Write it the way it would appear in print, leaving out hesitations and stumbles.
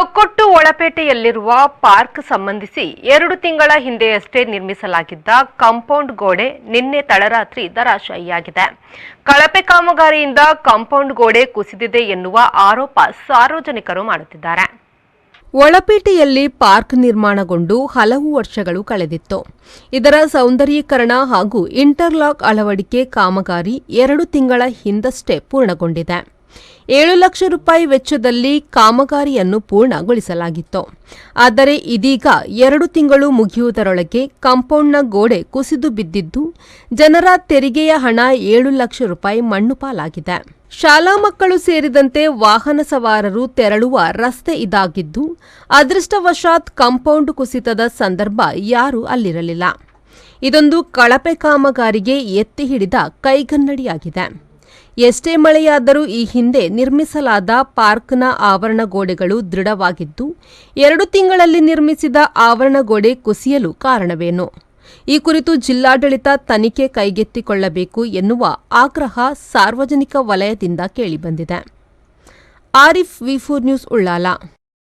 Thokkottu ಒಳಪೇಟೆಯಲ್ಲಿರುವ park ಸಂಬಂಧಿಸಿ 2 ತಿಂಗಳ ಹಿಂದೆಯಷ್ಟೇ ನಿರ್ಮಿಸಲಾಗಿದ್ದ ಕಾಂಪೌಂಡ್ ಗೋಡೆ ನಿನ್ನೆ ತಡರಾತ್ರಿ ಧರಾಶಾಯಿಯಾಗಿದೆ. ಕಳಪೆ ಕಾಮಗಾರಿಯಿಂದ ಕಾಂಪೌಂಡ್ ಗೋಡೆ ಕುಸಿದಿದೆ ಎನ್ನುವ ಆರೋಪ ಸಾರ್ವಜನಿಕರು ಮಾಡುತ್ತಿದ್ದಾರೆ. ಒಳಪೇಟೆಯಲ್ಲಿ ಪಾರ್ಕ್ ನಿರ್ಮಾಣಗೊಂಡು ಹಲವು ವರ್ಷಗಳು ಕಳೆದಿತ್ತು. ಇದರ ಸೌಂದರ್ಯೀಕರಣ ಹಾಗೂ ಇಂಟರ್ಲಾಕ್ ಅಳವಡಿಕೆ ಕಾಮಗಾರಿ 2 ತಿಂಗಳ ಹಿಂದಷ್ಟೇ ಪೂರ್ಣಗೊಂಡಿದೆ. 7 ಲಕ್ಷ ರೂಪಾಯಿ ವೆಚ್ಚದಲ್ಲಿ ಕಾಮಗಾರಿಯನ್ನು ಪೂರ್ಣಗೊಳಿಸಲಾಗಿತ್ತು. ಆದರೆ ಇದೀಗ 2 ತಿಂಗಳು ಮುಗಿಯುವುದರೊಳಗೆ ಕಾಂಪೌಂಡ್ನ ಗೋಡೆ ಕುಸಿದು ಬಿದ್ದಿದ್ದು, ಜನರ ತೆರಿಗೆಯ ಹಣ 7 ಲಕ್ಷ ರೂಪಾಯಿ ಮಣ್ಣು ಪಾಲಾಗಿದೆ. ಶಾಲಾ ಮಕ್ಕಳು ಸೇರಿದಂತೆ ವಾಹನ ಸವಾರರು ತೆರಳುವ ರಸ್ತೆ ಇದಾಗಿದ್ದು, ಅದೃಷ್ಟವಶಾತ್ ಕಾಂಪೌಂಡ್ ಕುಸಿತದ ಸಂದರ್ಭ ಯಾರೂ ಅಲ್ಲಿರಲಿಲ್ಲ. ಇದೊಂದು ಕಳಪೆ ಕಾಮಗಾರಿಗೆ ಎತ್ತಿ ಹಿಡಿದ ಕೈಗನ್ನಡಿಯಾಗಿದೆ. ಎಷ್ಟೇ ಮಳೆಯಾದರೂ ಈ ಹಿಂದೆ ನಿರ್ಮಿಸಲಾದ ಪಾರ್ಕ್ನ ಆವರಣ ಗೋಡೆಗಳು ದೃಢವಾಗಿದ್ದು, 2 ತಿಂಗಳಲ್ಲಿ ನಿರ್ಮಿಸಿದ ಆವರಣ ಗೋಡೆ ಕುಸಿಯಲು ಕಾರಣವೇನು? ಈ ಕುರಿತು ಜಿಲ್ಲಾಡಳಿತ ತನಿಖೆ ಕೈಗೆತ್ತಿಕೊಳ್ಳಬೇಕು ಎನ್ನುವ ಆಗ್ರಹ ಸಾರ್ವಜನಿಕ ವಲಯದಿಂದ ಕೇಳಿಬಂದಿದೆ. ಆರಿಫ್, ವಿ4 ನ್ಯೂಸ್, ಉಳ್ಳಾಲ.